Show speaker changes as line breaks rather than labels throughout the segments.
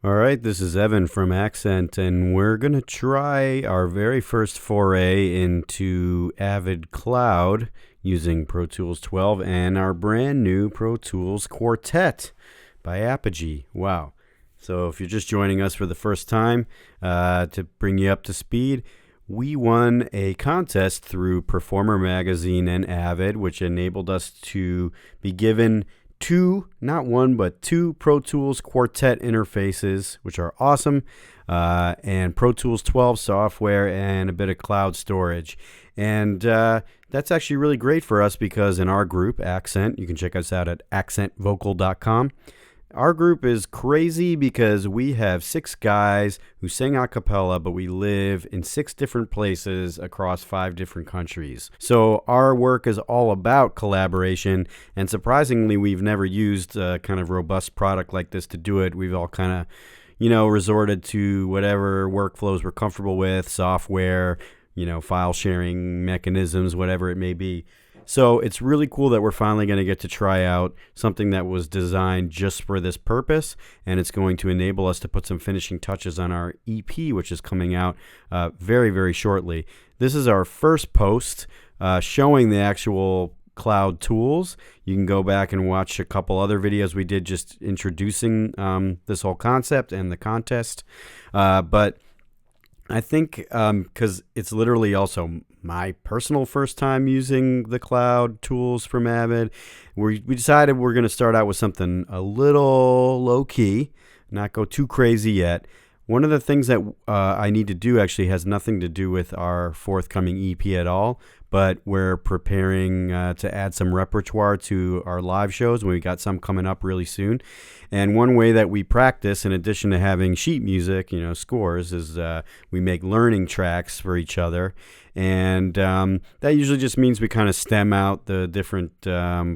All right, this is Evan from Accent, and we're going to try our very first foray into Avid Cloud using Pro Tools 12 and our brand new Pro Tools Quartet by Apogee. Wow. So if you're just joining us for the first time, to bring you up to speed, we won a contest through Performer Magazine and Avid, which enabled us to be given two, not one, but two Pro Tools Quartet interfaces, which are awesome, and Pro Tools 12 software and a bit of cloud storage. And that's actually really great for us because in our group, Accent, you can check us out at accentvocal.com. Our group is crazy because we have 6 guys who sing a cappella, but we live in 6 different places across 5 different countries. So our work is all about collaboration, and surprisingly, we've never used a kind of robust product like this to do it. We've all kind of, resorted to whatever workflows we're comfortable with, software, file sharing mechanisms, whatever it may be. So it's really cool that we're finally going to get to try out something that was designed just for this purpose, and it's going to enable us to put some finishing touches on our EP, which is coming out very, very shortly. This is our first post showing the actual cloud tools. You can go back and watch a couple other videos we did just introducing this whole concept and the contest. But I think because it's literally also my personal first time using the cloud tools from Avid, we decided we're going to start out with something a little low-key, not go too crazy yet. One of the things that I need to do actually has nothing to do with our forthcoming EP at all, but we're preparing to add some repertoire to our live shows. We got some coming up really soon. And one way that we practice, in addition to having sheet music, scores, is we make learning tracks for each other. And that usually just means we kind of stem out the different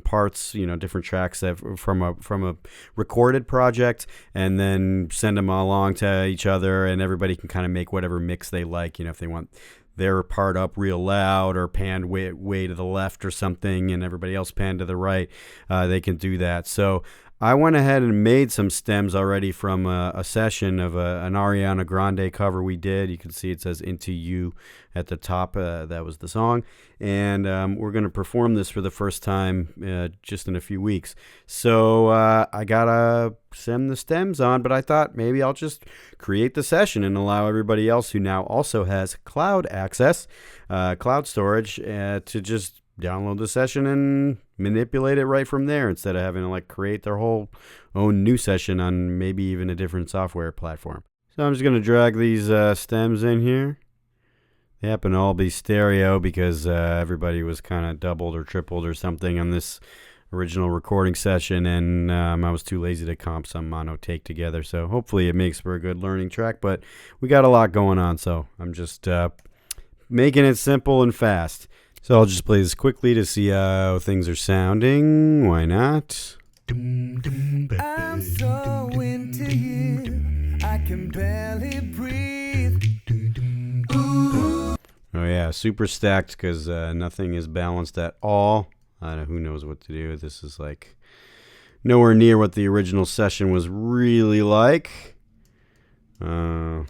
parts, different tracks from a recorded project, and then send them along to each other, and everybody can kind of make whatever mix they like. If they want their part up real loud or panned way to the left or something, and everybody else panned to the right, they can do that. So I went ahead and made some stems already from a session of an Ariana Grande cover we did. You can see it says Into You at the top. That was the song. And we're going to perform this for the first time just in a few weeks. So I got to send the stems on, but I thought maybe I'll just create the session and allow everybody else who now also has cloud access, cloud storage, to just download the session and manipulate it right from there instead of having to create their whole own new session on maybe even a different software platform. So I'm just going to drag these stems in here. They happen to all be stereo because everybody was kind of doubled or tripled or something on this original recording session, and I was too lazy to comp some mono take together. So hopefully it makes for a good learning track, but we got a lot going on, so I'm just making it simple and fast. So I'll just play this quickly to see how things are sounding. Why not? I'm so into you, I can barely breathe. Oh yeah, super stacked because nothing is balanced at all. Who knows what to do? This is nowhere near what the original session was really like. Oh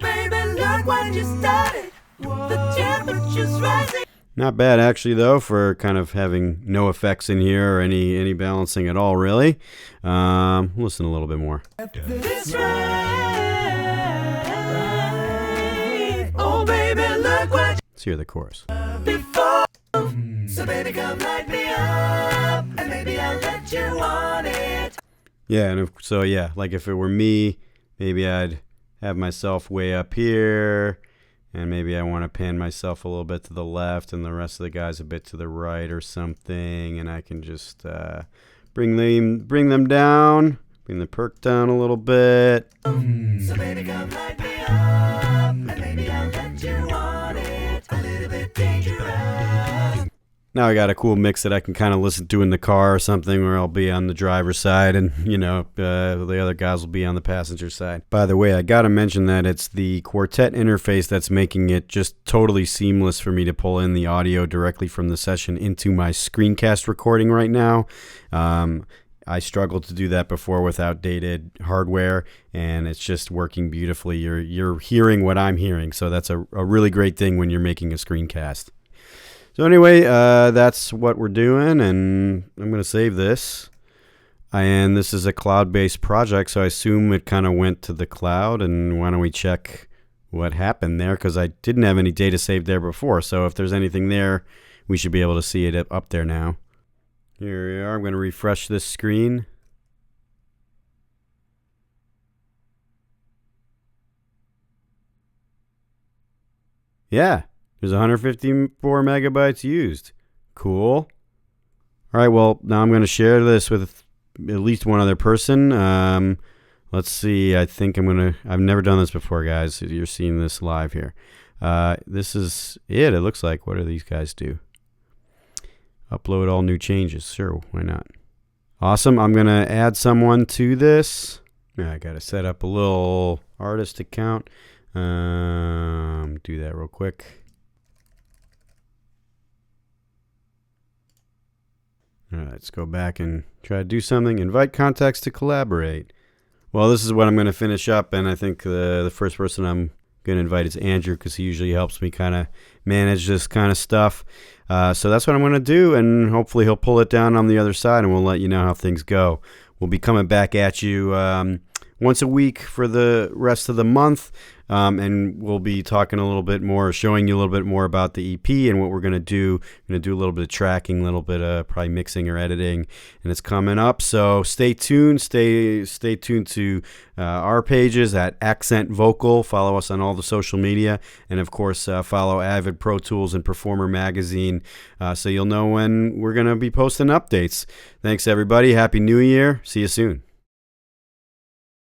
baby, look what you started. The temperature's rising. Not bad actually though, for kind of having no effects in here or any balancing at all really. Listen a little bit more. This right. Oh baby, look what. Let's hear the chorus. Before, so baby come light me up, and maybe I'll let you want it. Yeah, and if it were me, maybe I'd have myself way up here. And maybe I want to pan myself a little bit to the left and the rest of the guys a bit to the right or something. And I can just bring them down, bring the perk down a little bit. So baby, come light me up, and maybe I'll let you want it. A little bit dangerous. Now I got a cool mix that I can kind of listen to in the car or something, where I'll be on the driver's side and, the other guys will be on the passenger side. By the way, I got to mention that it's the Quartet interface that's making it just totally seamless for me to pull in the audio directly from the session into my screencast recording right now. I struggled to do that before with outdated hardware, and it's just working beautifully. You're hearing what I'm hearing, so that's a really great thing when you're making a screencast. So anyway, that's what we're doing, and I'm going to save this. And this is a cloud-based project, so I assume it kind of went to the cloud. And why don't we check what happened there, because I didn't have any data saved there before. So if there's anything there, we should be able to see it up there now. Here we are. I'm going to refresh this screen. Yeah, there's 154 megabytes used. Cool. All right, well, now I'm going to share this with at least one other person. Let's see. I think I've never done this before, guys. You're seeing this live here. This is it. It looks like. What do these guys do? Upload all new changes. Sure, why not? Awesome. I'm going to add someone to this. I got to set up a little artist account. Do that real quick. All right, let's go back and try to do something. Invite contacts to collaborate. Well, this is what I'm going to finish up, and I think the first person I'm going to invite is Andrew, because he usually helps me kind of manage this kind of stuff. So that's what I'm going to do, and hopefully he'll pull it down on the other side, and we'll let you know how things go. We'll be coming back at you once a week for the rest of the month, and we'll be talking a little bit more, showing you a little bit more about the EP and what we're going to do. We're going to do a little bit of tracking, a little bit of probably mixing or editing, and it's coming up. So stay tuned. Stay tuned to our pages at Accent Vocal. Follow us on all the social media, and of course follow Avid Pro Tools and Performer Magazine, so you'll know when we're going to be posting updates. Thanks, everybody. Happy New Year. See you soon.